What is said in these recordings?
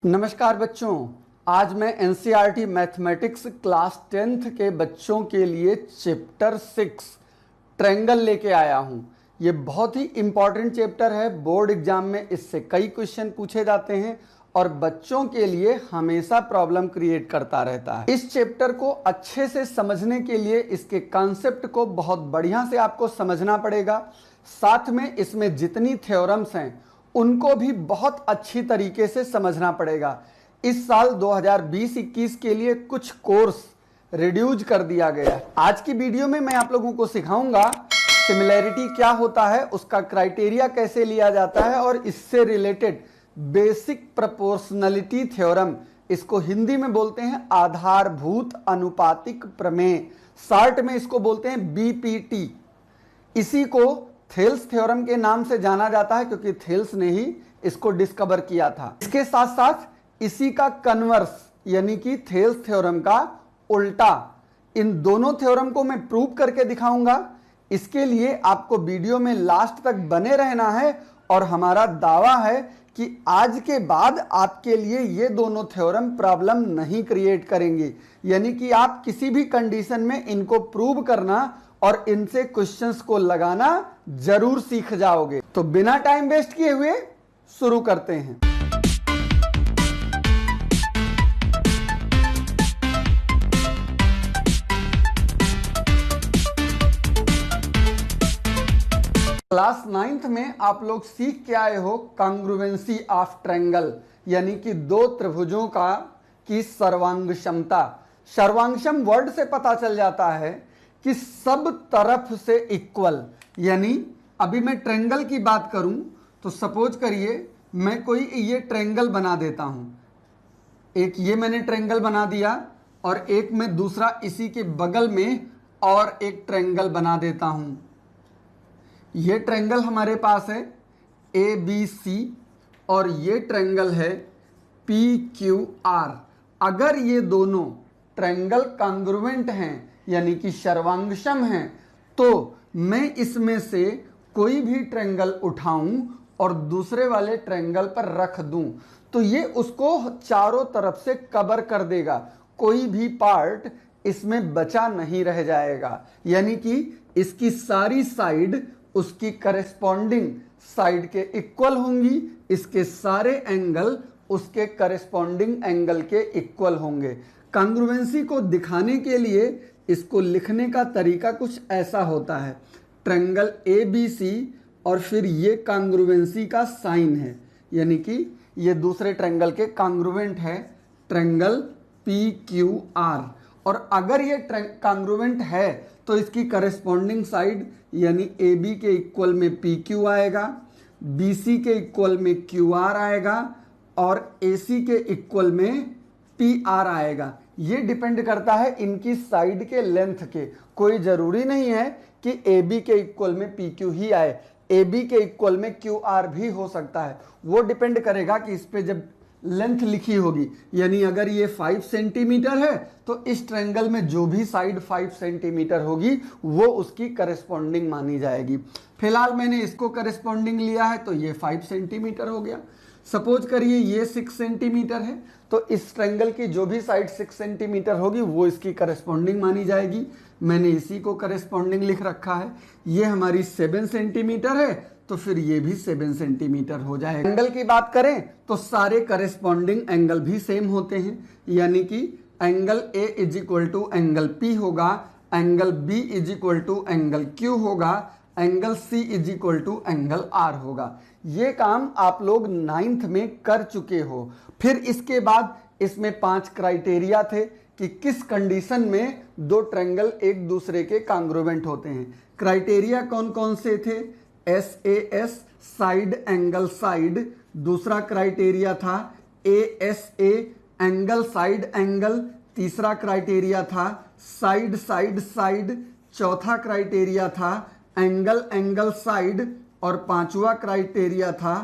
नमस्कार बच्चों, आज मैं एनसीईआरटी मैथमेटिक्स क्लास 10th के बच्चों के लिए चैप्टर 6 ट्रायंगल लेके आया हूं। ये बहुत ही इंपॉर्टेंट चैप्टर है। बोर्ड एग्जाम में इससे कई क्वेश्चन पूछे जाते हैं और बच्चों के लिए हमेशा प्रॉब्लम क्रिएट करता रहता है। इस चैप्टर को अच्छे से समझने के लिए इसके कॉन्सेप्ट को बहुत बढ़िया से आपको समझना पड़ेगा। साथ में इसमें जितनी थ्योरम्स हैं उनको भी बहुत अच्छी तरीके से समझना पड़ेगा। इस साल 2020-21 के लिए कुछ कोर्स रिड्यूस कर दिया गया है। आज की वीडियो में मैं आप लोगों को सिखाऊंगा सिमिलैरिटी क्या होता है, उसका क्राइटेरिया कैसे लिया जाता है और इससे रिलेटेड बेसिक प्रोपोर्शनलिटी थ्योरम, इसको हिंदी में बोलते हैं आधारभूत अनुपातिक प्रमेय, शॉर्ट में इसको बोलते हैं बीपीटी। इसी को थेल्स थ्योरम के नाम से जाना जाता है क्योंकि थेल्स ने ही इसको डिस्कवर किया था। इसके साथ साथ इसी का कन्वर्स यानी कि थेल्स थ्योरम का उल्टा, इन दोनों थ्योरम को मैं प्रूव करके दिखाऊंगा। इसके लिए आपको वीडियो में लास्ट तक बने रहना है और हमारा दावा है कि आज के बाद आपके लिए ये दोनों थ्योरम प्रॉब्लम नहीं क्रिएट करेंगे, यानी कि आप किसी भी कंडीशन में इनको प्रूव करना और इनसे क्वेश्चंस को लगाना जरूर सीख जाओगे। तो बिना टाइम वेस्ट किए हुए शुरू करते हैं। क्लास 9th में आप लोग सीख के आए हो कांग्रुएंसी ऑफ ट्रायंगल, यानी कि दो त्रिभुजों का की सर्वांगक्षमता। सर्वांगक्षम वर्ड से पता चल जाता है कि सब तरफ से इक्वल, यानी अभी मैं ट्रायंगल की बात करूं तो सपोज करिए मैं कोई ये ट्रायंगल बना देता हूं। एक ये मैंने ट्रायंगल बना दिया और एक मैं दूसरा इसी के बगल में और एक ट्रायंगल बना देता हूं। ये ट्रायंगल हमारे पास है ABC और ये ट्रायंगल है PQR। अगर ये दोनों ट्रायंगल कॉन्ग्रुएंट हैं यानी कि सर्वांगक्षम हैं तो मैं इसमें से कोई भी ट्रायंगल उठाऊं और दूसरे वाले ट्रायंगल पर रख दूं तो ये उसको चारों तरफ से कवर कर देगा, कोई भी पार्ट इसमें बचा नहीं रह जाएगा। यानी कि इसकी सारी साइड उसकी करेस्पॉन्डिंग साइड के इक्वल होंगी, इसके सारे एंगल उसके करेस्पॉन्डिंग एंगल के इक्वल होंगे। कॉन्ग्रुएंसी को दिखाने के लिए इसको लिखने का तरीका कुछ ऐसा होता है, ट्रायंगल ABC और फिर ये कॉन्ग्रुएंसी का साइन है, यानी कि ये दूसरे ट्रायंगल के कॉन्ग्रुएंट है ट्रायंगल PQR। और अगर ये कॉन्ग्रुएंट है तो इसकी करस्पॉन्डिंग साइड यानी AB के इक्वल में PQ आएगा, BC के इक्वल में QR आएगा और AC के इक्वल में PR आएगा। ये डिपेंड करता है इनकी साइड के लेंथ के। कोई जरूरी नहीं है कि AB के इक्वल में PQ ही आए, AB के इक्वल में QR भी हो सकता है। वो डिपेंड करेगा कि इस पे जब लेंथ लिखी होगी, यानी अगर ये 5 सेंटीमीटर है तो इस ट्रायंगल में जो भी साइड 5 सेंटीमीटर होगी वो उसकी करस्पॉन्डिंग मानी जाएगी। फिलहाल मैंने इसको करस्पॉन्डिंग लिया है तो ये 5 सेंटीमीटर हो गया। सपोज करिए ये 6 सेंटीमीटर है तो इस ट्रायंगल की जो भी साइड 6 सेंटीमीटर होगी वो इसकी करस्पॉन्डिंग मानी जाएगी। मैंने इसी को करस्पॉन्डिंग लिख रखा है। ये हमारी 7 सेंटीमीटर है तो फिर ये भी 7 सेंटीमीटर हो जाएगा। एंगल की बात करें तो सारे करस्पॉन्डिंग एंगल भी सेम होते हैं, यानी कि angle A is equal to angle P होगा, angle B is equal to angle Q होगा, angle C is equal to angle R होगा। ये काम आप लोग 9th में कर चुके हो। फिर इसके बाद इसमें 5 क्राइटेरिया थे कि किस कंडीशन में दो ट्रायंगल एक दूसरे के कॉन्ग्रुएंट होते हैं। क्राइटेरिया कौन कौन से थे? SAS साइड एंगल साइड, दूसरा क्राइटेरिया था ASA एंगल साइड एंगल, तीसरा क्राइटेरिया था साइड साइड साइड, चौथा क्राइटेरिया था एंगल एंगल साइड और पांचवा क्राइटेरिया था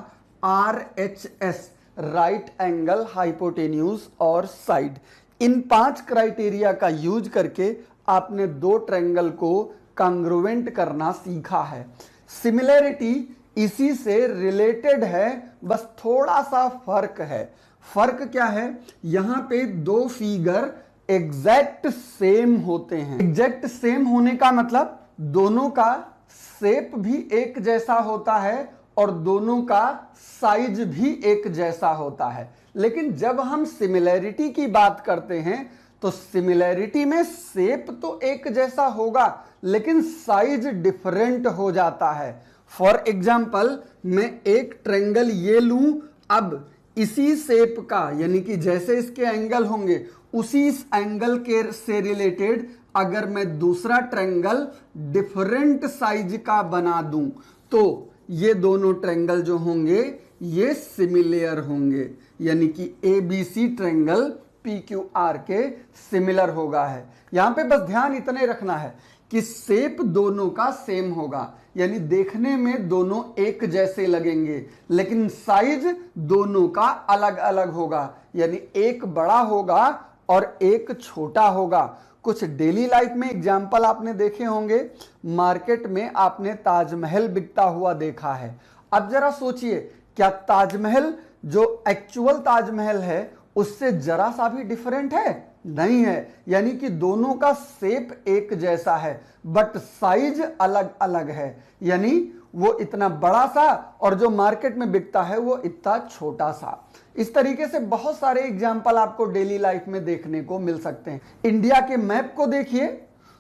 RHS राइट एंगल हाइपोटेन्यूज और साइड। इन 5 क्राइटेरिया का यूज करके आपने दो ट्रायंगल को कॉन्ग्रुएंट करना सीखा है। सिमिलैरिटी इसी से रिलेटेड है, बस थोड़ा सा फर्क है। फर्क क्या है, यहां पे दो फिगर एग्जैक्ट सेम होते हैं। एग्जैक्ट सेम होने का मतलब दोनों का शेप भी एक जैसा होता है और दोनों का साइज भी एक जैसा होता है। लेकिन जब हम सिमिलैरिटी की बात करते हैं तो सिमिलैरिटी में शेप तो एक जैसा होगा लेकिन साइज डिफरेंट हो जाता है। फॉर एग्जाम्पल मैं एक ट्रायंगल ये लूं, अब इसी शेप का यानी कि जैसे इसके एंगल होंगे उसी इस एंगल के से रिलेटेड अगर मैं दूसरा ट्रायंगल डिफरेंट साइज का बना दूं तो ये दोनों ट्रायंगल जो होंगे ये सिमिलर होंगे, यानी कि ABC ट्रायंगल PQR के सिमिलर होगा है। यहां पे बस ध्यान इतने रखना है कि शेप दोनों का सेम होगा, यानी देखने में दोनों एक जैसे लगेंगे, लेकिन साइज दोनों का अलग अलग होगा, यानी एक बड़ा होगा और एक छोटा होगा। कुछ डेली लाइफ में एग्जाम्पल आपने देखे होंगे, मार्केट में आपने ताजमहल बिकता हुआ देखा है। अब जरा सोचिए, क्या ताजमहल जो एक्चुअल ताजमहल है उससे जरा सा भी डिफरेंट है? नहीं है, यानी कि दोनों का शेप एक जैसा है बट साइज अलग अलग है, यानी वो इतना बड़ा सा और जो मार्केट में बिकता है वो इतना छोटा सा। इस तरीके से बहुत सारे एग्जाम्पल आपको डेली लाइफ में देखने को मिल सकते हैं। इंडिया के मैप को देखिए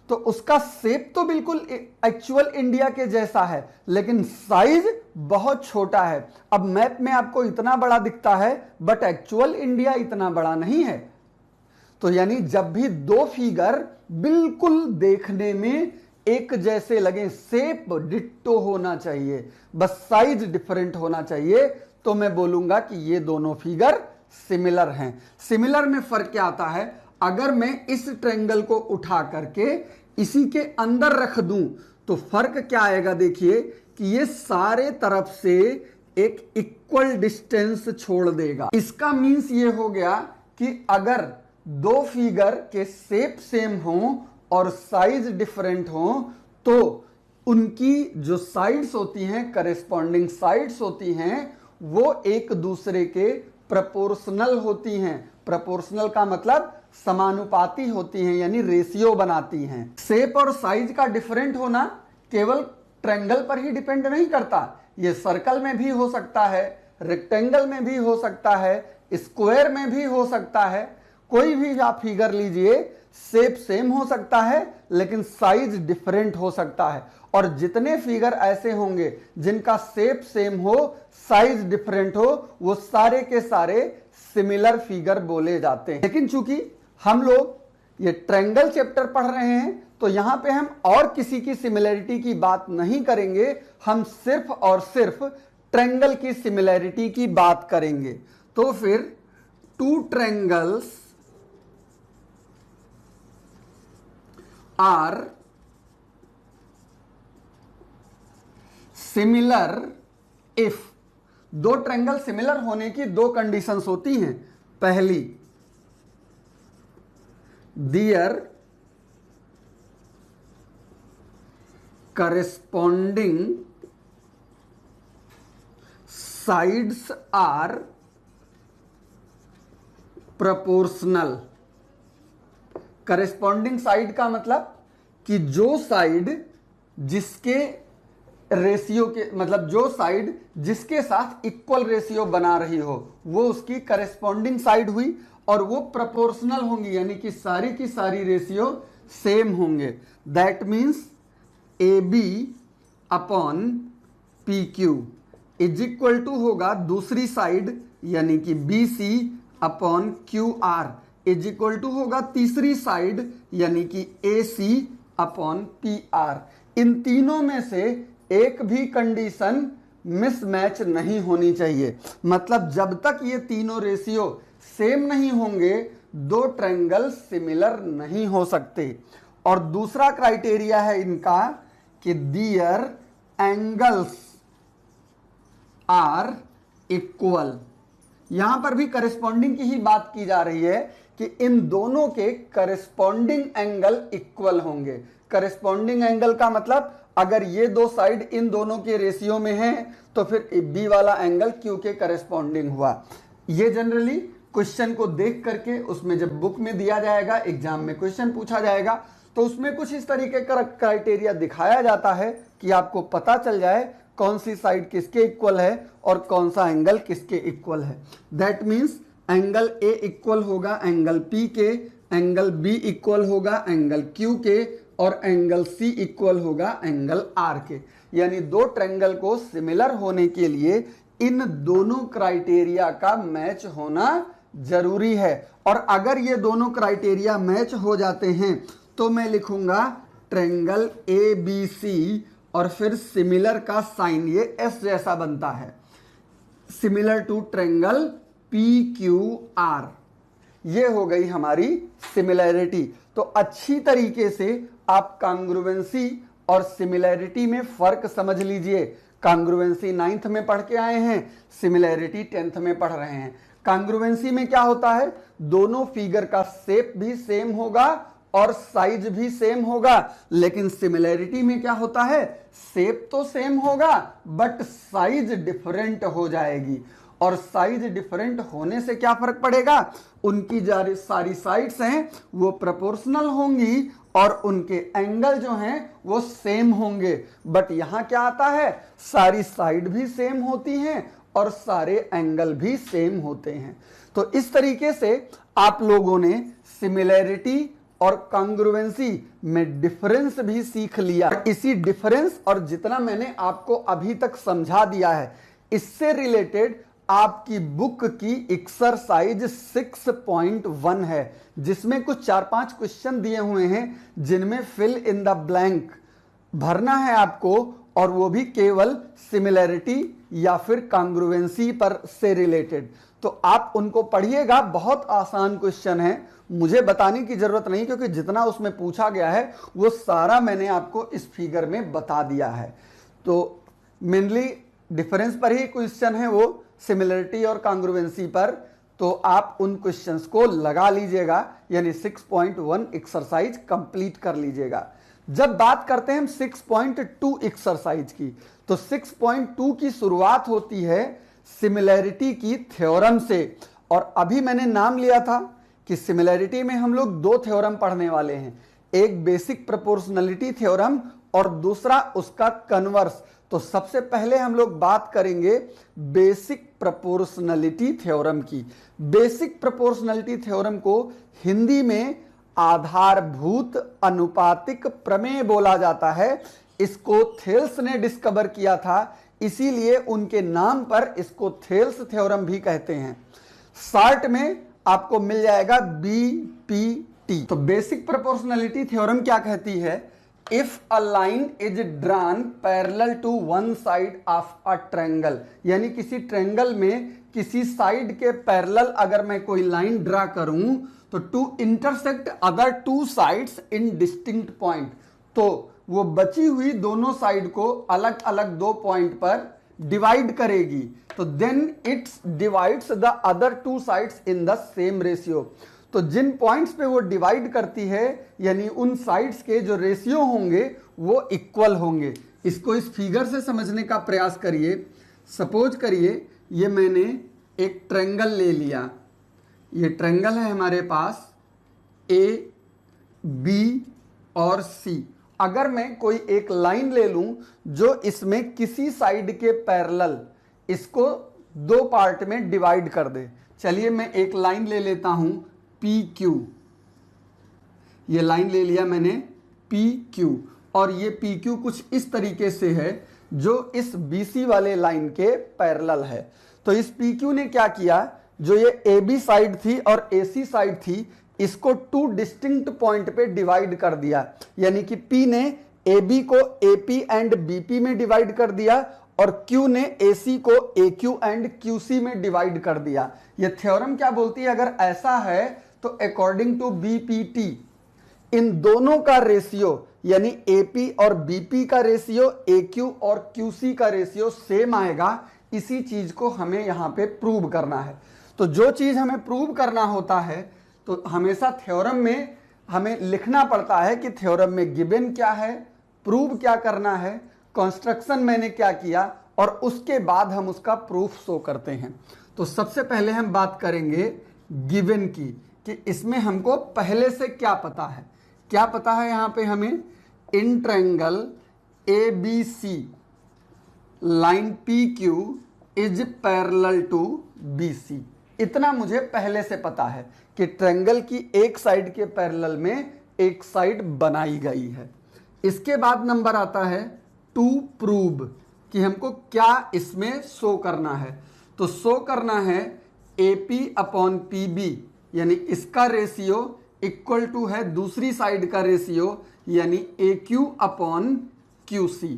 तो उसका शेप तो बिल्कुल एक्चुअल इंडिया के जैसा है लेकिन साइज बहुत छोटा है। अब मैप में आपको इतना बड़ा दिखता है बट एक्चुअल इंडिया इतना बड़ा नहीं है। तो यानी जब भी दो फिगर बिल्कुल देखने में एक जैसे लगे, शेप डिट्टो होना चाहिए, बस साइज डिफरेंट होना चाहिए, तो मैं बोलूंगा कि ये दोनों फिगर सिमिलर हैं। सिमिलर में फर्क क्या आता है, अगर मैं इस ट्रायंगल को उठा करके इसी के अंदर रख दूं तो फर्क क्या आएगा, देखिए कि ये सारे तरफ से एक इक्वल डिस्टेंस छोड़ देगा। इसका मीन्स ये हो गया कि अगर दो फिगर के शेप सेम हो और साइज डिफरेंट हो तो उनकी जो साइड्स होती हैं, करेस्पॉन्डिंग साइड्स होती हैं, वो एक दूसरे के प्रोपोर्शनल होती हैं। प्रोपोर्शनल का मतलब समानुपाती होती हैं, यानी रेशियो बनाती हैं। शेप और साइज का डिफरेंट होना केवल ट्रायंगल पर ही डिपेंड नहीं करता, ये सर्कल में भी हो सकता है, रेक्टेंगल में भी हो सकता है, स्क्वायर में भी हो सकता है। कोई भी आप फिगर लीजिए, शेप सेम हो सकता है लेकिन साइज डिफरेंट हो सकता है। और जितने फिगर ऐसे होंगे जिनका शेप सेम हो, साइज डिफरेंट हो, वो सारे के सारे सिमिलर फिगर बोले जाते हैं। लेकिन चूंकि हम लोग ये ट्रायंगल चैप्टर पढ़ रहे हैं तो यहां पे हम और किसी की सिमिलरिटी की बात नहीं करेंगे, हम सिर्फ और सिर्फ ट्रायंगल की सिमिलरिटी की बात करेंगे। तो फिर two triangles are similar if, दो ट्रायंगल सिमिलर होने की दो कंडीशंस होती हैं। पहली, their corresponding sides are proportional। Corresponding side का मतलब कि जो साइड जिसके रेशियो के मतलब जो साइड जिसके साथ इक्वल रेशियो बना रही हो वो उसकी करेस्पॉन्डिंग साइड हुई और वो प्रोपोर्शनल होंगी, यानी कि सारी की सारी रेशियो सेम होंगे। That means AB upon PQ is equal to होगा दूसरी साइड यानी कि BC upon QR is equal to होगा तीसरी साइड यानी कि AC अपॉन PR। इन तीनों में से एक भी कंडीशन मिसमैच नहीं होनी चाहिए, मतलब जब तक ये तीनों रेशियो सेम नहीं होंगे दो ट्रायंगल सिमिलर नहीं हो सकते। और दूसरा क्राइटेरिया है इनका कि देयर एंगल्स आर इक्वल। यहां पर भी करेस्पॉन्डिंग की ही बात की जा रही है कि इन दोनों के करेस्पॉन्डिंग एंगल इक्वल होंगे। करेस्पॉन्डिंग एंगल का मतलब अगर ये दो साइड इन दोनों के रेशियो में हैं तो फिर बी वाला एंगल क्यू के करेस्पॉन्डिंग हुआ। ये जनरली क्वेश्चन को देख करके उसमें जब बुक में दिया जाएगा, एग्जाम में क्वेश्चन पूछा जाएगा, तो उसमें कुछ इस तरीके का क्राइटेरिया दिखाया जाता है कि आपको पता चल जाए कौन सी साइड किसके इक्वल है और कौन सा एंगल किसके इक्वल है। That means angle A equal होगा एंगल पी के, एंगल बी इक्वल होगा एंगल क्यू के, और एंगल सी इक्वल होगा एंगल आर के। यानी दो ट्रायंगल को सिमिलर होने के लिए इन दोनों क्राइटेरिया का मैच होना जरूरी है। और अगर ये दोनों क्राइटेरिया मैच हो जाते हैं तो मैं लिखूंगा ट्रायंगल ए बी सी और फिर सिमिलर का साइन ये एस जैसा बनता है, similar to triangle P Q R. ये हो गई हमारी सिमिलैरिटी। तो अच्छी तरीके से आप कांग्रुएंसी और सिमिलैरिटी में फर्क समझ लीजिए। कांग्रुएंसी 9th में पढ़ के आए हैं, सिमिलैरिटी 10th में पढ़ रहे हैं। कांग्रुएंसी में क्या होता है, दोनों फिगर का शेप भी सेम होगा और साइज भी सेम होगा, लेकिन सिमिलैरिटी में क्या होता है, शेप तो सेम होगा बट साइज डिफरेंट हो जाएगी। और साइज डिफरेंट होने से क्या फर्क पड़ेगा, उनकी सारी साइड्स हैं वो प्रोपोर्शनल होंगी और उनके एंगल जो हैं वो सेम होंगे। बट यहां क्या आता है, सारी साइड भी सेम होती हैं और सारे एंगल भी सेम होते हैं। तो इस तरीके से आप लोगों ने सिमिलैरिटी और कांग्रुएंसी में डिफरेंस भी सीख लिया। इसी डिफरेंस और जितना मैंने आपको अभी तक समझा दिया है, इससे रिलेटेड आपकी बुक की एक्सरसाइज 6.1 है, जिसमें कुछ 4-5 क्वेश्चन दिए हुए हैं जिनमें फिल इन द ब्लैंक भरना है आपको, और वो भी केवल सिमिलैरिटी या फिर कांग्रुएंसी पर से रिलेटेड। तो आप उनको पढ़िएगा, बहुत आसान क्वेश्चन है, मुझे बताने की जरूरत नहीं, क्योंकि जितना उसमें पूछा गया है वो सारा मैंने आपको इस फिगर में बता दिया है। तो मेनली डिफरेंस पर ही क्वेश्चन है, वो सिमिलरिटी और कांग्रुएंसी पर। तो आप उन क्वेश्चंस को लगा लीजिएगा, यानी 6.1 एक्सरसाइज कंप्लीट कर लीजिएगा। जब बात करते हैं हम 6.2 एक्सरसाइज की, तो 6.2 की शुरुआत होती है सिमिलैरिटी की थ्योरम से। और अभी मैंने नाम लिया था कि सिमिलैरिटी में हम लोग दो थ्योरम पढ़ने वाले हैं, एक बेसिक प्रोपोर्शनलिटी थ्योरम और दूसरा उसका कन्वर्स। तो सबसे पहले हम लोग बात करेंगे बेसिक प्रोपोर्शनलिटी थ्योरम की। बेसिक प्रोपोर्शनलिटी थ्योरम को हिंदी में आधारभूत अनुपातिक प्रमेय बोला जाता है। इसको थेल्स ने डिस्कवर किया था, इसीलिए उनके नाम पर इसको थेल्स थ्योरम भी कहते हैं। शॉर्ट में आपको मिल जाएगा BPT। तो बेसिक प्रोपोर्शनलिटी थ्योरम क्या कहती है, if a line is drawn parallel to one side of a triangle, यानी किसी ट्रायंगल में किसी साइड के पैरेलल अगर मैं कोई लाइन ड्रा करूं तो to intersect other two sides in distinct point, तो वो बची हुई दोनों साइड को अलग अलग दो पॉइंट पर डिवाइड करेगी। तो then its divides the other two sides in the same ratio. तो जिन पॉइंट्स पे वो डिवाइड करती है, यानी उन साइड्स के जो रेशियो होंगे वो इक्वल होंगे। इसको इस फिगर से समझने का प्रयास करिए। सपोज करिए ये मैंने एक ट्रायंगल ले लिया, ये ट्रायंगल है हमारे पास A, B और C। अगर मैं कोई एक लाइन ले लूं जो इसमें किसी साइड के पैरेलल इसको दो पार्ट में डिवाइड कर दे, चलिए मैं एक लाइन ले लेता हूं PQ, ये लाइन ले लिया मैंने PQ, और ये PQ कुछ इस तरीके से है जो इस BC वाले लाइन के पैरेलल है। तो इस PQ ने क्या किया, जो ये AB साइड थी और AC साइड थी, इसको टू डिस्टिंक्ट पॉइंट पे डिवाइड कर दिया। यानी कि P ने AB को AP एंड BP में डिवाइड कर दिया और Q ने AC को AQ एंड QC में डिवाइड कर दिया। यह थ्योरम क्या बोलती है, अगर ऐसा है तो अकॉर्डिंग टू BPT इन दोनों का रेशियो, यानी AP और BP का रेशियो AQ और QC का रेशियो सेम आएगा। इसी चीज को हमें यहां पे प्रूव करना है। तो जो चीज हमें प्रूव करना होता है तो हमेशा थ्योरम में हमें लिखना पड़ता है कि थ्योरम में गिवन क्या है, प्रूव क्या करना है, कंस्ट्रक्शन मैंने क्या किया, और उसके बाद हम उसका प्रूफ शो करते हैं। तो सबसे पहले हम बात करेंगे गिवन की, कि इसमें हमको पहले से क्या पता है। क्या पता है यहां पे हमें? In triangle A B C line P Q is parallel to B C. इतना मुझे पहले से पता है कि ट्रायंगल की एक साइड के पैरेलल में एक साइड बनाई गई है। इसके बाद नंबर आता है टू प्रूव, कि हमको क्या इसमें शो करना है। तो शो करना है AP अपॉन PB, यानी इसका रेशियो इक्वल टू है दूसरी साइड का रेशियो, यानी AQ अपॉन QC।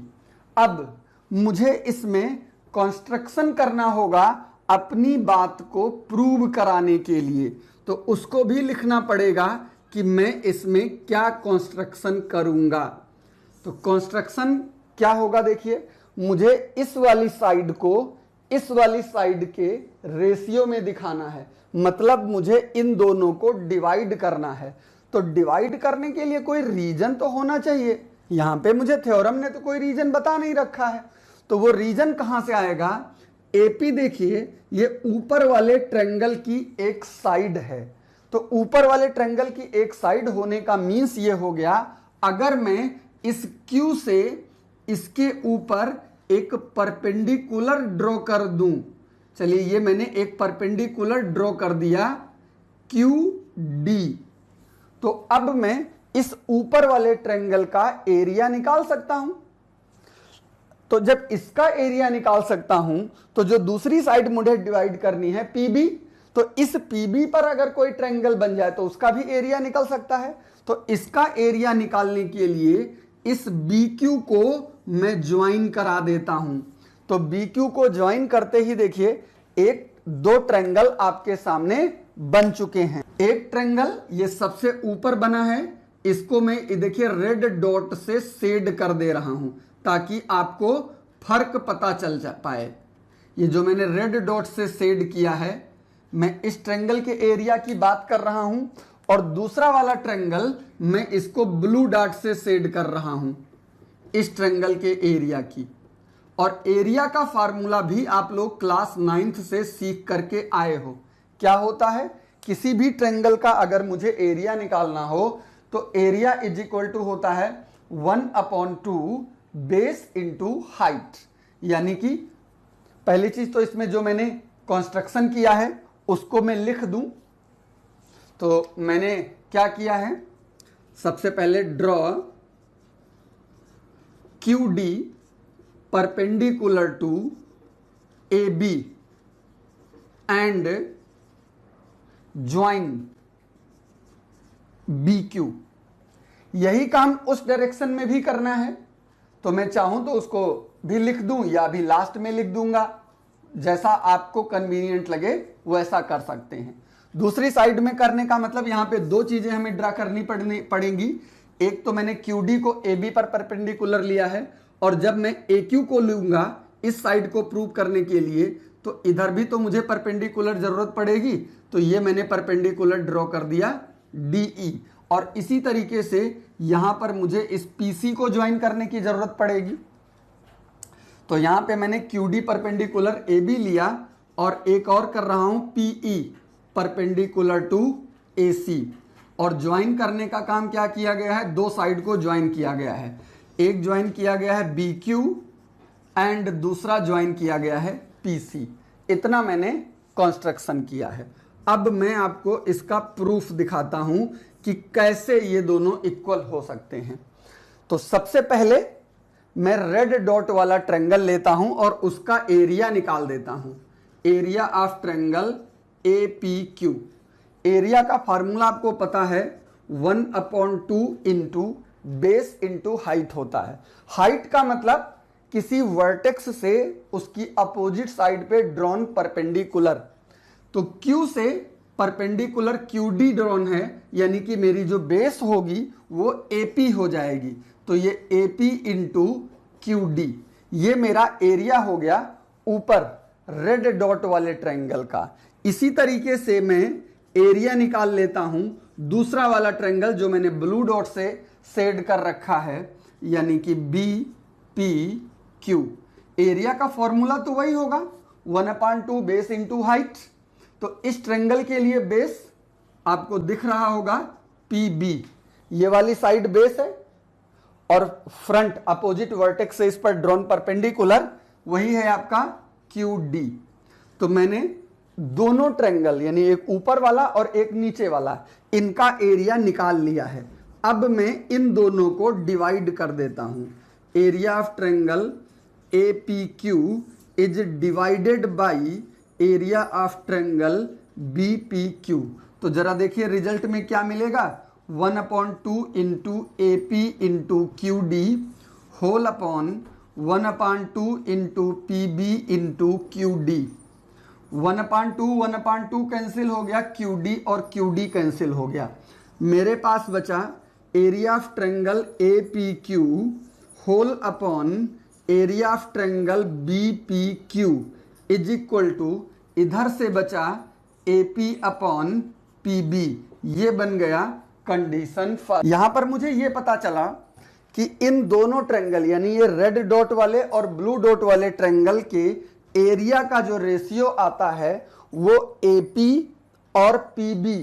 अब मुझे इसमें कंस्ट्रक्शन करना होगा अपनी बात को प्रूव कराने के लिए, तो उसको भी लिखना पड़ेगा कि मैं इसमें क्या कंस्ट्रक्शन करूंगा। तो कंस्ट्रक्शन क्या होगा? देखिए, मुझे इस वाली साइड को इस वाली साइड के रेशियो में दिखाना है, मतलब मुझे इन दोनों को डिवाइड करना है। तो डिवाइड करने के लिए कोई रीजन तो होना चाहिए। यहां पे मुझे थ्योरम ने तो कोई रीजन बता नहीं रखा है, तो वो रीजन कहां से आएगा? AP देखिए, ये ऊपर वाले ट्रायंगल की एक साइड है, तो ऊपर वाले ट्रायंगल की एक साइड होने का मीन्स ये हो गया, अगर मैं इस Q से इसके ऊपर एक परपेंडिकुलर ड्रॉ कर दूं, चलिए ये मैंने एक परपेंडिकुलर ड्रॉ कर दिया QD, तो अब मैं इस ऊपर वाले ट्रायंगल का एरिया निकाल सकता हूं। तो जब इसका एरिया निकाल सकता हूं, तो जो दूसरी साइड मुझे डिवाइड करनी है PB, तो इस PB पर अगर कोई ट्रायंगल बन जाए तो उसका भी एरिया निकल सकता है। तो इसका एरिया निकालने के लिए इस BQ को मैं ज्वाइन करा देता हूं। तो BQ को ज्वाइन करते ही देखिए एक दो ट्रायंगल आपके सामने बन चुके हैं। एक ट्रायंगल ये सबसे ऊपर बना है, इसको मैं देखिए रेड डॉट से शेड कर दे रहा हूं ताकि आपको फर्क पता चल पाए। ये जो मैंने रेड डॉट से शेड किया है, मैं इस ट्रायंगल के एरिया की बात कर रहा हूं, और दूसरा वाला ट्रायंगल मैं इसको ब्लू डॉट से शेड कर रहा हूं इस ट्रायंगल के एरिया की। और एरिया का फार्मूला भी आप लोग क्लास 9th से सीख करके आए हो। क्या होता है? किसी भी ट्रायंगल का अगर मुझे एरिया निकालना हो तो एरिया इज इक्वल टू होता है 1/2 बेस इंटू हाइट। यानी कि पहली चीज तो इसमें जो मैंने कंस्ट्रक्शन किया है उसको मैं लिख दूं। तो मैंने क्या किया है? सबसे पहले draw QD perpendicular to AB and join BQ। यही काम उस डायरेक्शन में भी करना है, तो मैं चाहूं तो उसको भी लिख दूं या भी लास्ट में लिख दूंगा, जैसा आपको कन्वीनियंट लगे वैसा कर सकते हैं। दूसरी साइड में करने का मतलब यहां पे दो चीजें हमें ड्रा करनी पड़ेंगी। एक तो मैंने QD को AB पर परपेंडिकुलर लिया है, और जब मैं AQ को लूंगा इस साइड को प्रूव करने के लिए, तो इधर भी तो मुझे परपेंडिकुलर जरूरत पड़ेगी, तो ये मैंने परपेंडिकुलर ड्रॉ कर दिया DE। और इसी तरीके से यहां पर मुझे इस PC को ज्वाइन करने की जरूरत पड़ेगी। तो यहां पे मैंने QD परपेंडिकुलर AB लिया, और एक और कर रहा हूं PE परपेंडिकुलर टू AC। और ज्वाइन करने का काम क्या किया गया है? दो साइड को ज्वाइन किया गया है। एक ज्वाइन किया गया है BQ एंड दूसरा ज्वाइन किया गया है PC। इतना मैंने कंस्ट्रक्शन किया है। अब मैं आपको इसका प्रूफ दिखाता हूं कि कैसे ये दोनों इक्वल हो सकते हैं। तो सबसे पहले मैं रेड डॉट वाला ट्रायंगल लेता हूं और उसका एरिया निकाल देता हूं। Area of triangle APQ। Area का फार्मूला आपको पता है 1/2 इंटू बेस इंटू हाइट होता है। हाइट का मतलब किसी वर्टेक्स से उसकी अपोजिट साइड पे ड्रॉन परपेंडिकुलर। तो Q से परपेंडिकुलर QD ड्रॉन है, यानी कि मेरी जो बेस होगी वो AP हो जाएगी। तो ये AP इंटू QD, ये मेरा एरिया हो गया ऊपर रेड डॉट वाले ट्रायंगल का। इसी तरीके से मैं एरिया निकाल लेता हूं दूसरा वाला ट्रायंगल जो मैंने ब्लू डॉट से शेड कर रखा है, यानी कि BPQ। एरिया का फॉर्मूला तो वही होगा 1/2 बेस इंटू हाइट। तो इस ट्रायंगल के लिए बेस आपको दिख रहा होगा PB, ये वाली साइड बेस है और फ्रंट अपोजिट वर्टेक्स से इस पर ड्रॉन परपेंडिकुलर वही है आपका QD। तो मैंने दोनों ट्रायंगल यानी एक ऊपर वाला और एक नीचे वाला इनका एरिया निकाल लिया है। अब मैं इन दोनों को डिवाइड कर देता हूं। Area of triangle APQ is divided by area of triangle BPQ। तो जरा देखिए रिजल्ट में क्या मिलेगा, 1/2 into AP into QD whole upon 1/2 into PB into QD। 1/2 cancel हो गया, QD और QD कैंसिल हो गया। मेरे पास बचा area of triangle APQ whole upon area of triangle BPQ is equal to इधर से बचा AP अपॉन PB। ये बन गया कंडीशन फर्स्ट। यहां पर मुझे ये पता चला कि इन दोनों ट्रायंगल यानी ये रेड डॉट वाले और ब्लू डॉट वाले ट्रायंगल के एरिया का जो रेशियो आता है वो AP और PB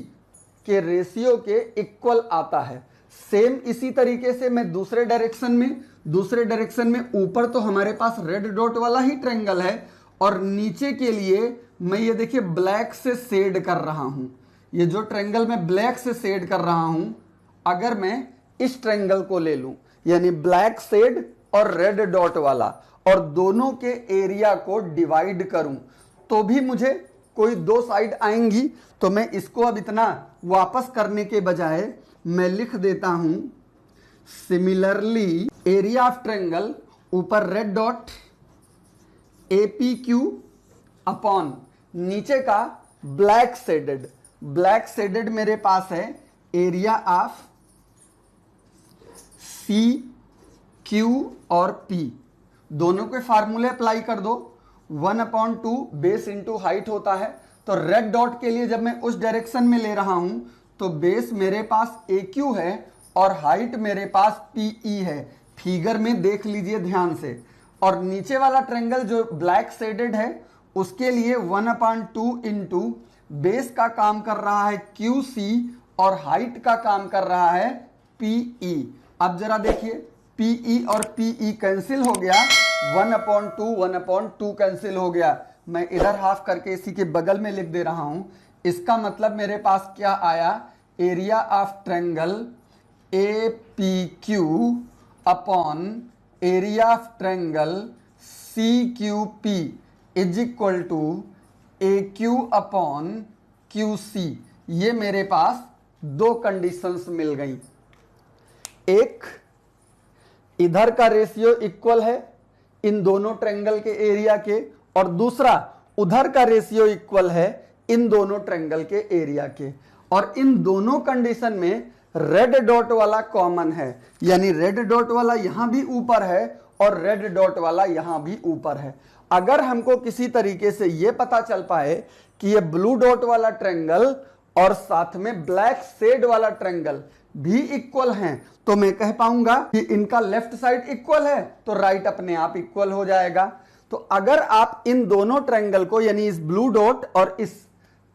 के रेशियो के इक्वल आता है। सेम इसी तरीके से मैं दूसरे डायरेक्शन में ऊपर तो हमारे पास रेड डॉट वाला ही ट्रायंगल है और नीचे के लिए मैं ये देखिए ब्लैक से शेड कर रहा हूं। ये जो ट्रायंगल मैं ब्लैक से शेड कर रहा हूं, अगर मैं इस ट्रायंगल को ले लूं यानी ब्लैक शेड और रेड डॉट वाला और दोनों के एरिया को डिवाइड करूं तो भी मुझे कोई दो साइड आएंगी। तो मैं इसको अब इतना वापस करने के बजाय मैं लिख देता हूं सिमिलरली एरिया ऑफ ट्रायंगल ऊपर रेड डॉट APQ अपॉन नीचे का ब्लैक शेडेड मेरे पास है एरिया ऑफ CQ और P। दोनों के फार्मूले अप्लाई कर दो। 1/2 बेस इंटू हाइट होता है। तो रेड डॉट के लिए जब मैं उस डायरेक्शन में ले रहा हूं तो बेस मेरे पास AQ है और हाइट मेरे पास PE है। फिगर में देख लीजिए ध्यान से। और नीचे वाला ट्रायंगल जो ब्लैक शेडेड है उसके लिए 1/2 इंटू बेस का काम कर रहा है QC और हाइट का काम कर रहा है PE। अब जरा देखिए PE और PE कैंसिल हो गया, 1/2 कैंसिल हो गया। मैं इधर हाफ करके इसी के बगल में लिख दे रहा हूं। इसका मतलब मेरे पास क्या आया, area of triangle APQ upon area of triangle CQP is equal to AQ upon QC। ये मेरे पास दो कंडीशंस मिल गई। एक, इधर का रेशियो इक्वल है इन दोनों ट्रायंगल के एरिया के, और दूसरा उधर का रेशियो इक्वल है इन दोनों ट्रायंगल के एरिया के। और इन दोनों कंडीशन में रेड डॉट वाला कॉमन है, यानी रेड डॉट वाला यहां भी ऊपर है और रेड डॉट वाला यहां भी ऊपर है। अगर हमको किसी तरीके से यह पता चल पाए कि ये ब्लू डॉट वाला ट्रायंगल और साथ में ब्लैक शेड वाला ट्रायंगल भी इक्वल हैं, तो मैं कह पाऊंगा कि इनका लेफ्ट साइड इक्वल है तो राइट अपने आप इक्वल हो जाएगा। तो अगर आप इन दोनों ट्रायंगल को यानी इस ब्लू डॉट और इस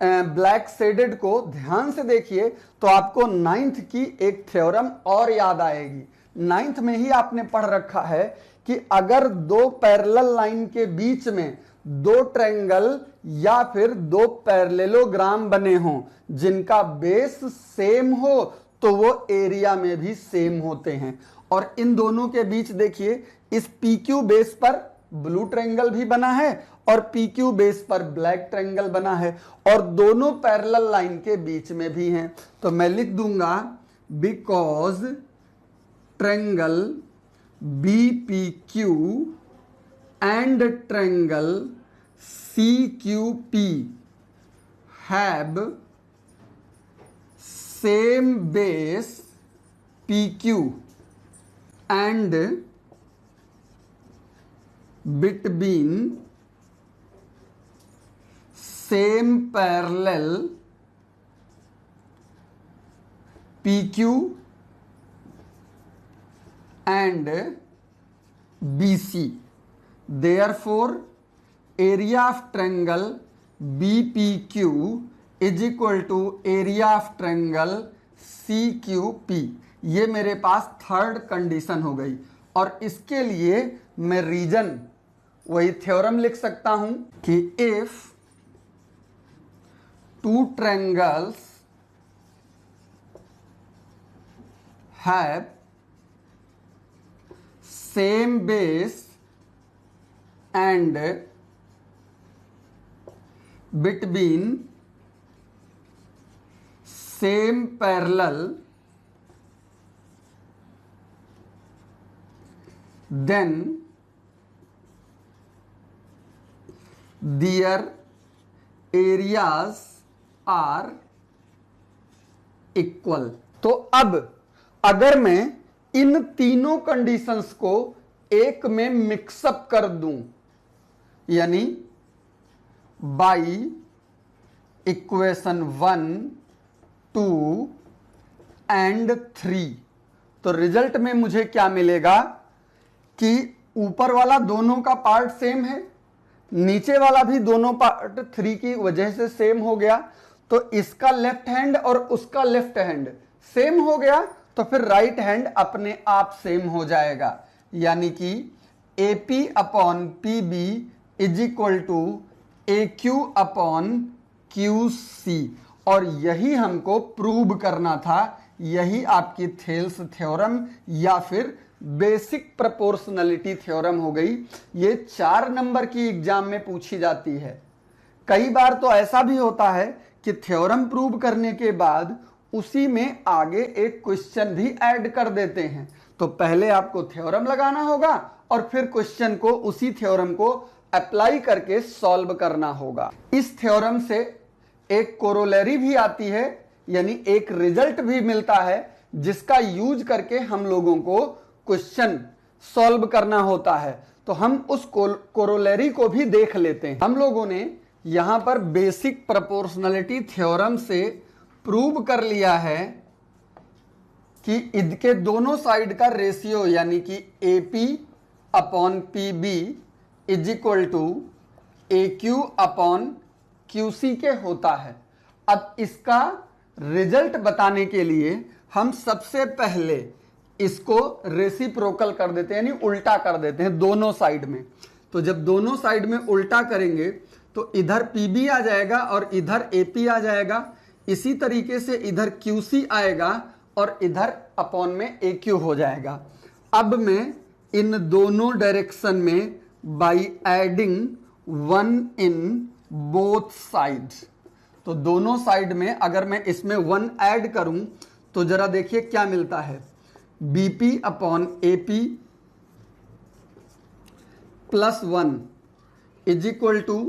ब्लैक शेडेड को ध्यान से देखिए तो आपको 9th की एक थ्योरम और याद आएगी। 9th में ही आपने पढ़ रखा है कि अगर दो पैरेलल लाइन के बीच में दो ट्रायंगल या फिर दो पैरेललोग्राम बने हों जिनका बेस सेम हो तो वो एरिया में भी सेम होते हैं। और इन दोनों के बीच देखिए इस PQ बेस पर ब्लू ट्रायंगल भी बना है और PQ बेस पर ब्लैक ट्रायंगल बना है और दोनों पैरेलल लाइन के बीच में भी हैं। तो मैं लिख दूंगा because triangle BPQ and triangle CQP have same base PQ and between same parallel PQ and BC. Therefore, area of triangle B P Q is equal to area of triangle C Q P. ये मेरे पास third condition हो गई। और इसके लिए मैं reason वही theorem लिख सकता हूं कि if two triangles have same base and between same parallel, then their areas are equal। तो अब अगर मैं इन तीनों कंडीशंस को एक में मिक्सअप कर दूं, यानी बाई इक्वेशन 1, 2 एंड 3, तो रिजल्ट में मुझे क्या मिलेगा कि ऊपर वाला दोनों का पार्ट सेम है, नीचे वाला भी दोनों पार्ट 3 की वजह से सेम हो गया। तो इसका लेफ्ट हैंड और उसका लेफ्ट हैंड सेम हो गया, तो फिर राइट हैंड अपने आप सेम हो जाएगा, यानी कि AP upon PB is equal to AQ upon QC। और यही हमको प्रूव करना था, यही आपकी थेल्स थ्योरम या फिर बेसिक प्रोपोर्शनलिटी थ्योरम हो गई। ये 4 नंबर की एग्जाम में पूछी जाती है। कई बार तो ऐसा भी होता है कि थ्योरम प्रूव करने के बाद उसी में आगे एक क्वेश्चन भी ऐड कर देते हैं। तो पहले आपको थ्योरम लगाना होगा और फिर क्वेश्चन को उसी थ्योरम को अप्लाई करके सॉल्व करना होगा। इस थ्योरम से एक कोरोलरी भी आती है, यानी एक रिजल्ट भी मिलता है जिसका यूज करके हम लोगों को क्वेश्चन सॉल्व करना होता है। तो हम उस कोरोलरी को भी देख लेते हैं। हम लोगों ने यहां पर बेसिक प्रोपोर्शनलिटी थ्योरम से प्रूव कर लिया है कि इनके दोनों साइड का रेशियो यानी कि AP upon PB is equal to AQ upon QC के होता है। अब इसका रिजल्ट बताने के लिए हम सबसे पहले इसको रेसिप्रोकल कर देते हैं, यानी उल्टा कर देते हैं दोनों साइड में। तो जब दोनों साइड में उल्टा करेंगे तो इधर PB आ जाएगा और इधर AP आ जाएगा। इसी तरीके से इधर QC आएगा और इधर अपॉन में AQ हो जाएगा। अब मैं इन दोनों डायरेक्शन में by adding 1 in both sides, तो दोनों साइड में अगर मैं इसमें 1 ऐड करूं तो जरा देखिए क्या मिलता है। BP upon AP plus 1 is equal to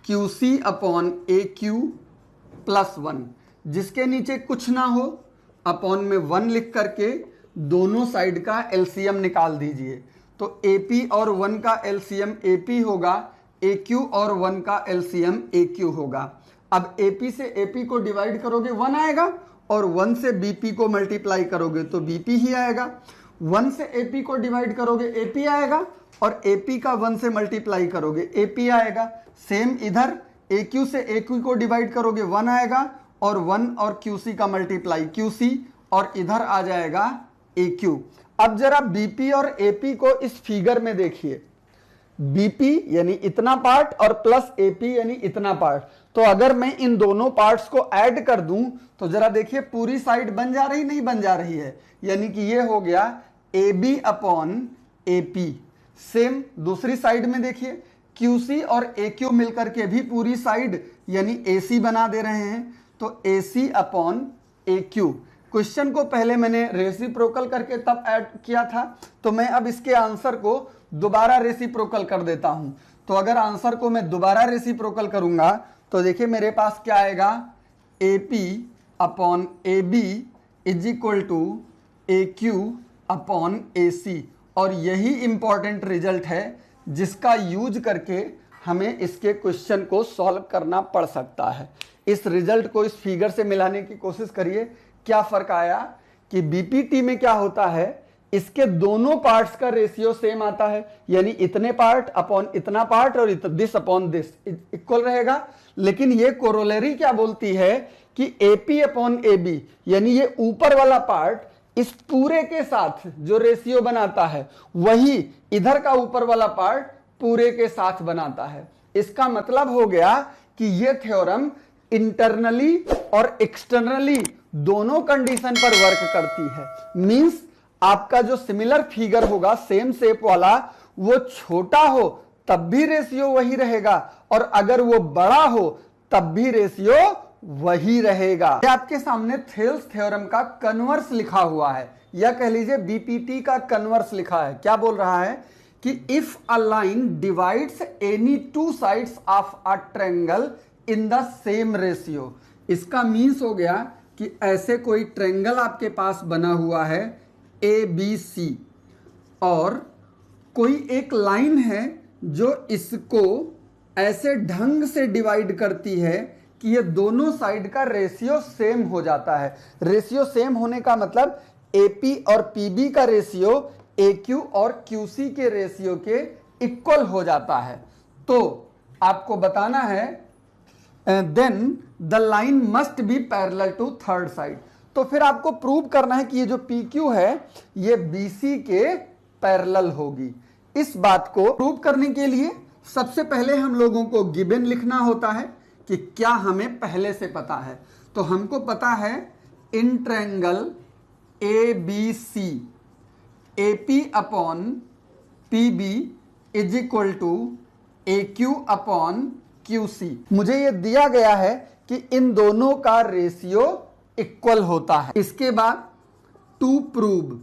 QC upon AQ plus 1, जिसके नीचे कुछ ना हो अपॉन में 1 लिख करके दोनों साइड का एलसीएम निकाल दीजिए। तो AP और 1 का एलसीएम AP होगा, AQ और 1 का एलसीएम AQ होगा। अब AP से AP को डिवाइड करोगे 1 आएगा और 1 से BP को मल्टीप्लाई करोगे तो BP ही आएगा। 1 से AP को डिवाइड करोगे AP आएगा और AP का 1 से मल्टीप्लाई करोगे AP आएगा। सेम इधर AQ से AQ को डिवाइड करोगे 1 आएगा और 1 और QC का मल्टीप्लाई QC और इधर आ जाएगा AQ। अब जरा BP और AP को इस फिगर में देखिए। BP यानी इतना पार्ट और प्लस AP यानी इतना पार्ट। तो अगर मैं इन दोनों पार्ट्स को ऐड कर दूं तो जरा देखिए पूरी साइड बन जा रही नहीं बन जा रही है, यानी कि ये हो गया AB अपॉन AP। सेम दूसरी साइड में देखिए QC और AQ मिलकर के भी पूरी साइड यानी AC बना दे रहे हैं, तो AC अपॉन AQ। क्वेश्चन को पहले मैंने रेसिप्रोकल करके तब ऐड किया था, तो मैं अब इसके आंसर को दोबारा रेसिप्रोकल कर देता हूं। तो अगर आंसर को मैं दोबारा रेसिप्रोकल करूंगा तो देखिए मेरे पास क्या आएगा, AP upon AB is equal to AQ upon AC। और यही इंपॉर्टेंट रिजल्ट है जिसका यूज करके हमें इसके क्वेश्चन को सॉल्व करना पड़ सकता है। इस रिजल्ट को इस फिगर से मिलाने की कोशिश करिए। क्या फर्क आया कि BPT में क्या होता है इसके दोनों पार्ट्स का रेशियो सेम आता है, यानी इतने पार्ट अपॉन इतना पार्ट और दिस अपॉन दिस इक्वल रहेगा। लेकिन ये कोरोलरी क्या बोलती है कि AP अपॉन AB, यानी ये ऊपर वाला पार्ट इस पूरे के साथ जो रेशियो बनाता है वही इधर का ऊपर वाला पार्ट पूरे के साथ बनाता है। इसका मतलब हो गया कि ये थ्योरम इंटरनली और एक्सटर्नली दोनों कंडीशन पर वर्क करती है। मींस आपका जो सिमिलर फिगर होगा सेम शेप वाला, वो छोटा हो तब भी रेशियो वही रहेगा, और अगर वो बड़ा हो तब भी रेशियो वही रहेगा। आपके सामने थेल्स थ्योरम का कन्वर्स लिखा हुआ है, या कह लीजिए बीपीटी का कन्वर्स लिखा है। क्या बोल रहा है कि if a line divides any two sides of a triangle in the same ratio, इसका मीन्स हो गया कि ऐसे कोई ट्रायंगल आपके पास बना हुआ है ABC, और कोई एक लाइन है जो इसको ऐसे ढंग से डिवाइड करती है कि ये दोनों साइड का रेशियो सेम हो जाता है। रेशियो सेम होने का मतलब AP और PB का रेशियो AQ और QC के रेशियो के इक्वल हो जाता है। तो आपको बताना है then the line must be parallel to third side. तो फिर आपको प्रूव करना है कि ये जो PQ है ये BC के पैरेलल होगी। इस बात को प्रूव करने के लिए सबसे पहले हम लोगों को गिवन लिखना होता है कि क्या हमें पहले से पता है। तो हमको पता है in triangle ABC AP upon PB is equal to AQ upon QC। मुझे ये दिया गया है कि इन दोनों का रेशियो इक्वल होता है। इसके बाद टू प्रूव,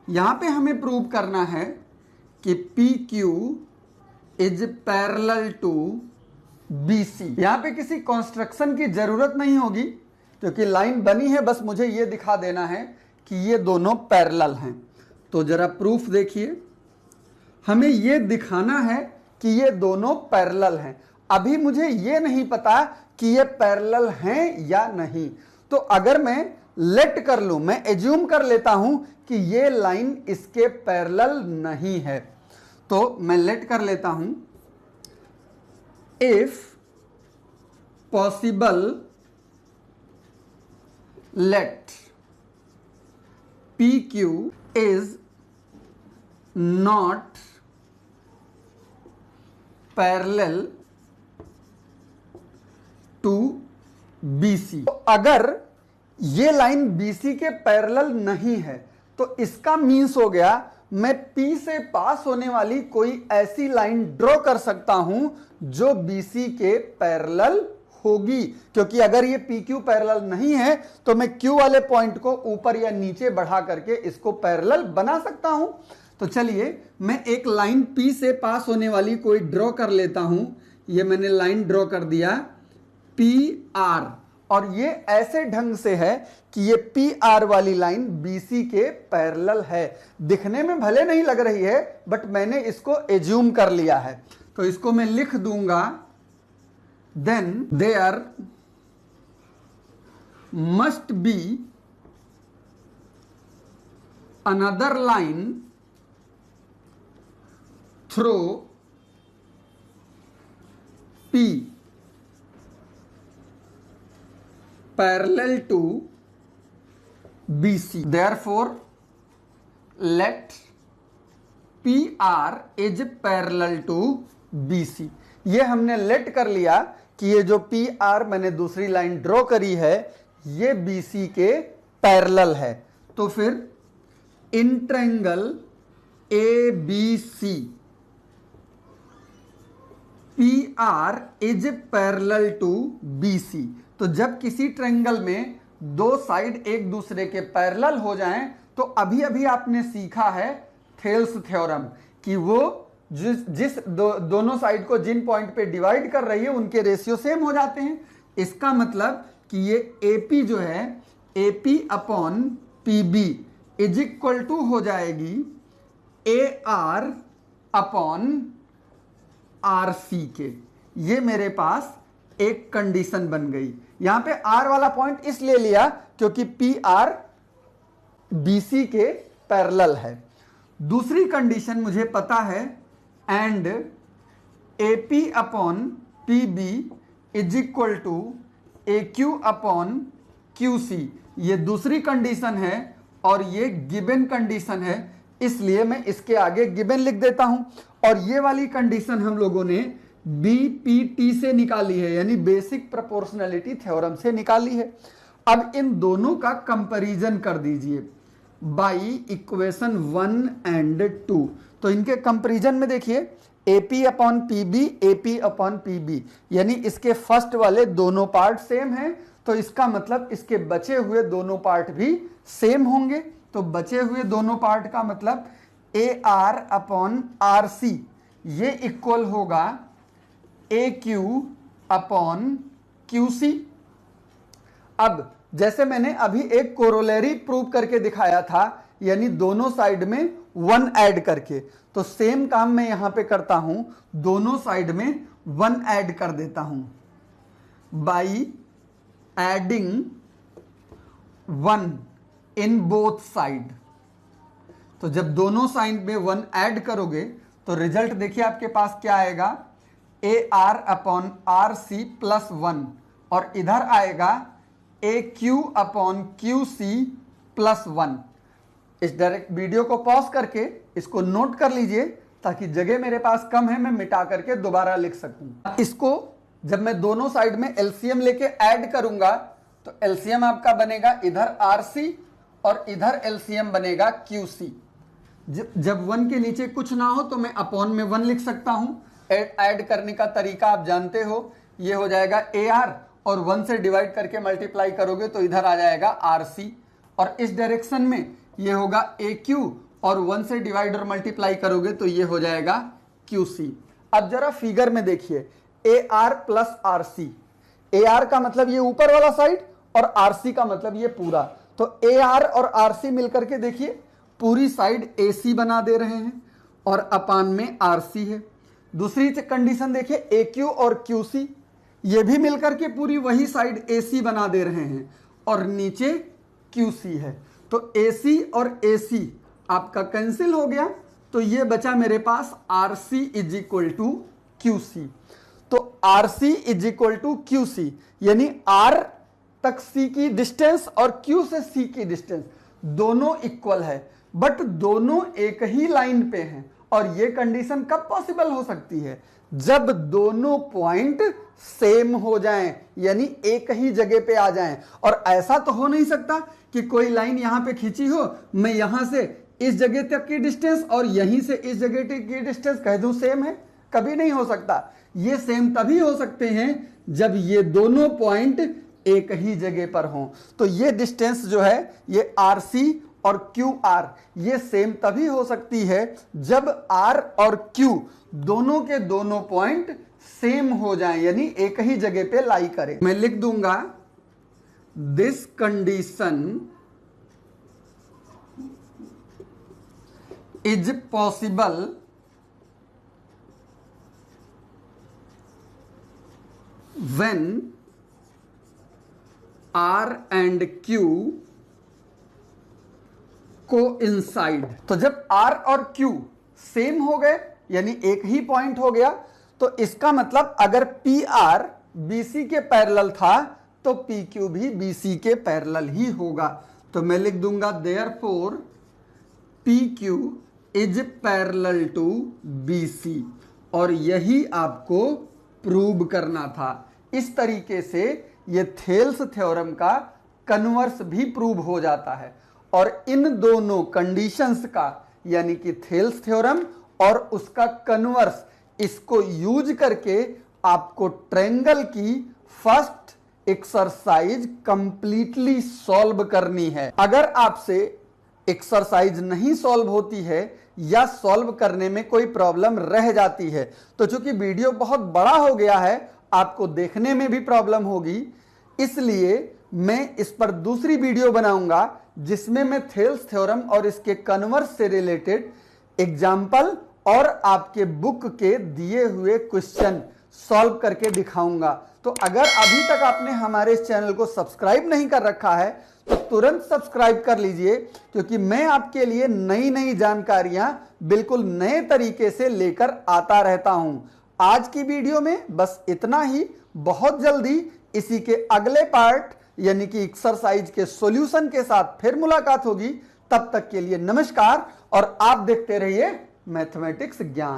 यहां पे हमें प्रूव करना है कि PQ is parallel to BC। यहां पे किसी कंस्ट्रक्शन की जरूरत नहीं होगी क्योंकि लाइन बनी है, बस मुझे ये दिखा देना है कि ये दोनों पैरेलल हैं। तो जरा प्रूफ देखिए, हमें ये दिखाना है कि ये दोनों पैरेलल हैं। अभी मुझे ये नहीं पता कि ये पैरेलल हैं या नहीं। तो अगर मैं लेट कर लूं, मैं एज्यूम कर लेता हूं कि ये लाइन इसके पैरेलल नहीं है, तो मैं लेट कर लेता हूं if possible let PQ is not parallel to BC। तो अगर ये लाइन BC के पैरेलल नहीं है तो इसका मीन्स हो गया मैं P से पास होने वाली कोई ऐसी लाइन ड्रॉ कर सकता हूं जो BC के पैरेलल होगी, क्योंकि अगर ये PQ पैरेलल नहीं है तो मैं Q वाले पॉइंट को ऊपर या नीचे बढ़ा करके इसको पैरेलल बना सकता हूं। तो चलिए मैं एक लाइन P से पास होने वाली कोई ड्रॉ कर लेता हूं। ये मैंने लाइन ड्रॉ कर दिया PR, और ये ऐसे ढंग से है कि ये PR वाली लाइन BC के पैरेलल है। दिखने में भले नहीं लग रही है बट मैंने इसको एज्यूम कर लिया है। तो इसको मैं लिख दूंगा then there must be another line through P parallel to BC, therefore let PR is parallel to BC। ये हमने लेट कर लिया कि ये जो PR मैंने दूसरी लाइन ड्रॉ करी है ये BC के पैरेलल है। तो फिर in triangle ABC PR is parallel to BC। तो जब किसी ट्रायंगल में दो साइड एक दूसरे के पैरेलल हो जाएं तो अभी अभी आपने सीखा है थेल्स थ्योरम कि वो दोनों साइड को जिन पॉइंट पे डिवाइड कर रही है उनके रेशियो सेम हो जाते हैं। इसका मतलब कि ये AP जो है AP upon PB is equal to हो जाएगी AR अपॉन RC के। ये मेरे पास एक कंडीशन बन गई। यहां पे R वाला पॉइंट इसलिए लिया क्योंकि PR BC के पैरेलल है। दूसरी कंडीशन मुझे पता है, and AP upon PB is equal to AQ upon QC। ये दूसरी कंडीशन है और ये गिवन कंडीशन है, इसलिए मैं इसके आगे गिवन लिख देता हूं। और ये वाली कंडीशन हम लोगों ने BPT से निकाली है, यानी बेसिक प्रोपोर्शनैलिटी थ्योरम से निकाली है। अब इन दोनों का कंपैरिजन कर दीजिए बाई इक्वेशन 1 एंड 2। तो इनके कंपैरिजन में देखिए AP upon PB, AP upon PB, यानी इसके फर्स्ट वाले दोनों पार्ट सेम हैं, तो इसका मतलब इसके बचे हुए दोनों पार्ट भी सेम होंगे। तो बचे हुए दोनों पार्ट का मतलब AR अपॉन RC ये इक्वल होगा AQ अपॉन QC। अब जैसे मैंने अभी एक कोरोलरी प्रूव करके दिखाया था, यानी दोनों साइड में 1 ऐड करके, तो सेम काम मैं यहां पे करता हूं, दोनों साइड में 1 ऐड कर देता हूं by adding 1 in both side. तो जब दोनों साइड में 1 ऐड करोगे तो रिजल्ट देखिए आपके पास क्या आएगा, AR अपॉन RC प्लस 1, और इधर आएगा AQ अपॉन QC प्लस 1। इस डायरेक्ट वीडियो को पॉज करके इसको नोट कर लीजिए, ताकि जगह मेरे पास कम है, मैं मिटा करके दोबारा लिख सकूं। इसको जब मैं दोनों साइड में LCM लेके ऐड करूंगा तो LCM आपका बनेगा इधर RC और इधर LCM बनेगा QC। जब 1 के नीचे कुछ ना हो तो मैं अपॉन में 1 लिख सकता हूं। ऐड करने का तरीका आप जानते हो, ये हो जाएगा AR और 1 से डिवाइड करके मल्टीप्लाई करोगे तो इधर आ जाएगा RC, और इस डायरेक्शन में ये होगा AQ और 1 से डिवाइड और मल्टीप्लाई करोगे तो ये हो जाएगा QC। अब जरा फिगर में देखिए, AR प्लस RC, AR का मतलब ये ऊपर वाला साइड और RC का मतलब ये पूरा, तो AR और RC मिलकर के देखिए पूरी साइड AC बना दे रहे हैं और अपान में RC है। दूसरी कंडीशन देखिए, AQ और QC ये भी मिलकर के पूरी वही साइड AC बना दे रहे हैं और नीचे QC है। तो AC और AC आपका कैंसिल हो गया, तो ये बचा मेरे पास RC is equal to QC। तो RC is equal to QC, यानी R तक C की डिस्टेंस और Q से C की डिस्टेंस दोनों इक्वल है, बट दोनों एक ही लाइन पे हैं। और ये कंडीशन कब पॉसिबल हो सकती है, जब दोनों पॉइंट सेम हो जाएं, यानी एक ही जगह पे आ जाएं। और ऐसा तो हो नहीं सकता कि कोई लाइन यहां पे खींची हो, मैं यहां से इस जगह तक की डिस्टेंस और यहीं से इस जगह तक की डिस्टेंस कह दूं सेम है, कभी नहीं हो सकता। ये सेम तभी हो सकते हैं जब ये दोनों पॉइंट एक ही जगह पर हों। तो ये डिस्टेंस जो है, ये RC और QR ये सेम तभी हो सकती है जब R और Q दोनों के दोनों पॉइंट सेम हो जाएं, यानी एक ही जगह पे लाई करें। मैं लिख दूंगा, this condition is possible when R and Q coincide. तो जब R और Q सेम हो गए, यानी एक ही पॉइंट हो गया, तो इसका मतलब अगर PR BC के पैरेलल था तो PQ भी BC के पैरेलल ही होगा। तो मैं लिख दूंगा therefore PQ is parallel to BC, और यही आपको प्रूव करना था। इस तरीके से ये थेल्स थ्योरम का कन्वर्स भी प्रूव हो जाता है। और इन दोनों कंडीशंस का, यानी कि थेल्स थ्योरम और उसका कन्वर्स, इसको यूज करके आपको ट्रायंगल की फर्स्ट एक्सरसाइज कंप्लीटली सॉल्व करनी है। अगर आपसे एक्सरसाइज नहीं सॉल्व होती है या सॉल्व करने में कोई प्रॉब्लम रह जाती है, तो चूंकि वीडियो बहुत बड़ा हो गया है, आपको देखने में भी प्रॉब्लम होगी, इसलिए मैं इस पर दूसरी वीडियो बनाऊंगा जिसमें मैं थेल्स थ्योरम और इसके कन्वर्स से रिलेटेड एग्जाम्पल और आपके बुक के दिए हुए क्वेश्चन सॉल्व करके दिखाऊंगा। तो अगर अभी तक आपने हमारे इस चैनल को सब्सक्राइब नहीं कर रखा है तो तुरंत सब्सक्राइब कर लीजिए, क्योंकि मैं आपके लिए नई नई जानकारियां बिल्कुल नए तरीके से लेकर आता रहता हूं। आज की वीडियो में बस इतना ही। बहुत जल्दी इसी के अगले पार्ट यानी कि एक्सरसाइज के सॉल्यूशन के साथ फिर मुलाकात होगी। तब तक के लिए नमस्कार और आप देखते रहिए मैथमेटिक्स ज्ञान।